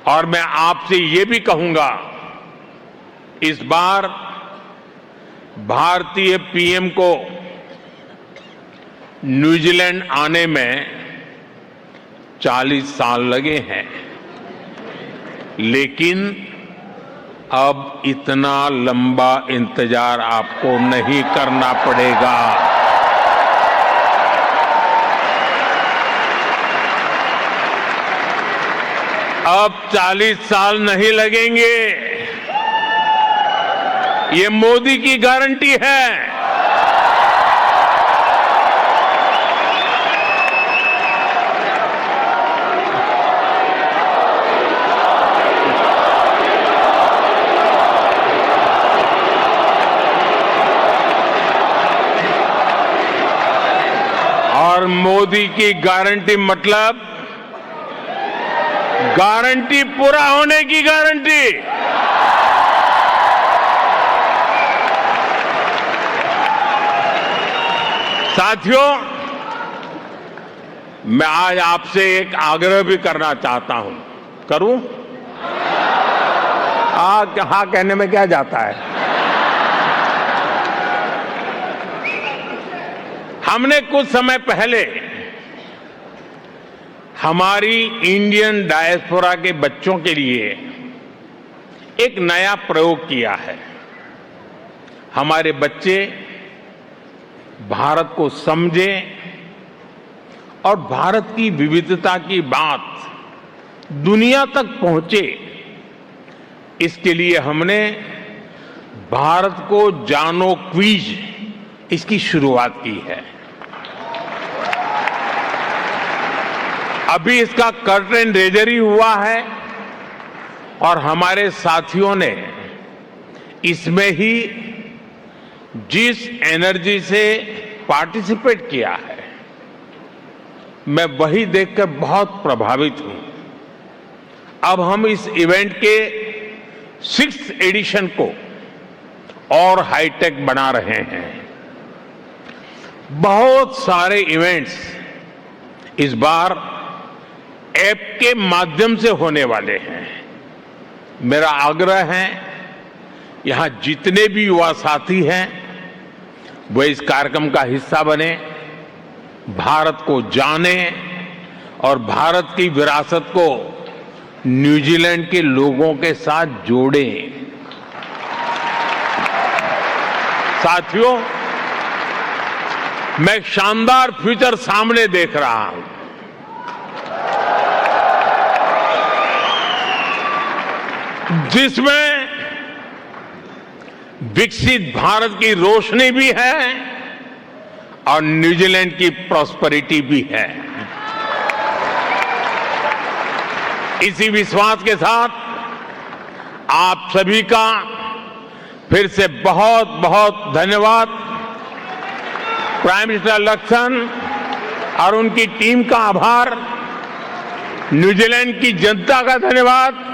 और मैं आपसे ये भी कहूंगा, इस बार भारतीय पीएम को न्यूजीलैंड आने में 40 साल लगे हैं, लेकिन अब इतना लंबा इंतजार आपको नहीं करना पड़ेगा। अब 40 साल नहीं लगेंगे, ये मोदी की गारंटी है। और मोदी की गारंटी मतलब गारंटी पूरा होने की गारंटी। साथियों, मैं आज आपसे एक आग्रह भी करना चाहता हूं। करूं? हाँ कहने में क्या जाता है। हमने कुछ समय पहले हमारी इंडियन डायस्पोरा के बच्चों के लिए एक नया प्रयोग किया है। हमारे बच्चे भारत को समझें और भारत की विविधता की बात दुनिया तक पहुंचे, इसके लिए हमने भारत को जानो क्विज इसकी शुरुआत की है। अभी इसका कर्टेन रेजर ही हुआ है और हमारे साथियों ने इसमें ही जिस एनर्जी से पार्टिसिपेट किया है, मैं वही देखकर बहुत प्रभावित हूं। अब हम इस इवेंट के 6th एडिशन को और हाईटेक बना रहे हैं। बहुत सारे इवेंट्स इस बार ऐप के माध्यम से होने वाले हैं। मेरा आग्रह है, यहां जितने भी युवा साथी हैं वो इस कार्यक्रम का हिस्सा बने, भारत को जाने और भारत की विरासत को न्यूजीलैंड के लोगों के साथ जोड़ें। साथियों, मैं एक शानदार फ्यूचर सामने देख रहा हूं। जिसमें विकसित भारत की रोशनी भी है और न्यूजीलैंड की प्रॉस्पेरिटी भी है। इसी विश्वास के साथ आप सभी का फिर से बहुत बहुत धन्यवाद। प्राइम मिनिस्टर लक्ष्मण और उनकी टीम का आभार, न्यूजीलैंड की जनता का धन्यवाद।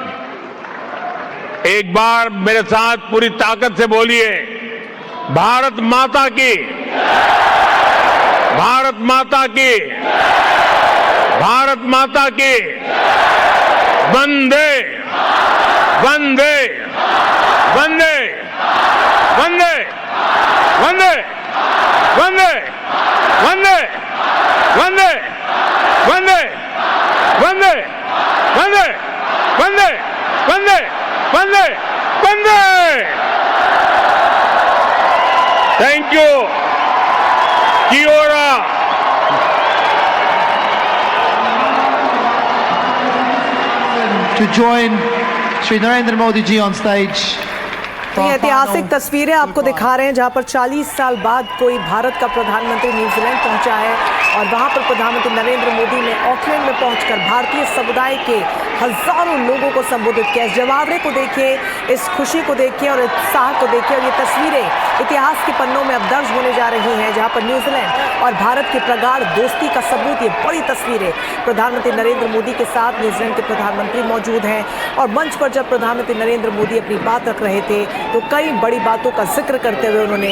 एक बार मेरे साथ पूरी ताकत से बोलिए, भारत माता की, भारत माता की, भारत माता की। वंदे वंदे वंदे वंदे वंदे वंदे वंदे वंदे वंदे वंदे वंदे वंदे वंदे वंदे वंदे। Thank you. कियोरा। To join Shri Narendra Modi ji on stage. ये ऐतिहासिक तस्वीरें आपको दिखा रहे हैं जहां पर 40 साल बाद कोई भारत का प्रधानमंत्री न्यूजीलैंड पहुंचा है और वहां पर प्रधानमंत्री नरेंद्र मोदी ने ऑकलैंड में पहुंचकर भारतीय समुदाय के हजारों लोगों को संबोधित किया। इस जवाबड़े को देखिए, इस खुशी को देखिए और उत्साह को देखिए। और ये तस्वीरें इतिहास के पन्नों में अब दर्ज होने जा रही हैं, जहां पर न्यूजीलैंड और भारत की प्रगाढ़ दोस्ती का सबूत। ये बड़ी तस्वीरें प्रधानमंत्री नरेंद्र मोदी के साथ न्यूजीलैंड के प्रधानमंत्री मौजूद हैं और मंच पर जब प्रधानमंत्री नरेंद्र मोदी अपनी बात रख रहे थे तो कई बड़ी बातों का जिक्र करते हुए उन्होंने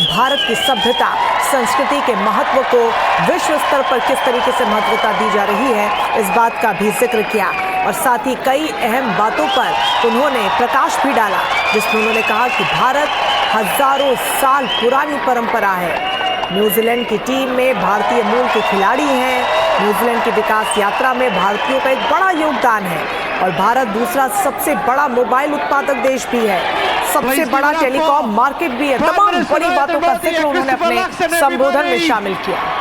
भारत की सभ्यता, संस्कृति के महत्व को विश्व स्तर पर किस तरीके से महत्वता दी जा रही है, इस बात का भी जिक्र किया। और साथ ही कई अहम बातों पर उन्होंने प्रकाश भी डाला, जिसमें उन्होंने कहा कि भारत हजारों साल पुरानी परंपरा है। न्यूजीलैंड की टीम में भारतीय मूल के खिलाड़ी हैं। न्यूजीलैंड की विकास यात्रा में भारतीयों का एक बड़ा योगदान है और भारत दूसरा सबसे बड़ा मोबाइल उत्पादक देश भी है, सबसे बड़ा टेलीकॉम मार्केट भी है। तमाम बड़ी बातों का जिक्र उन्होंने अपने संबोधन में शामिल किया।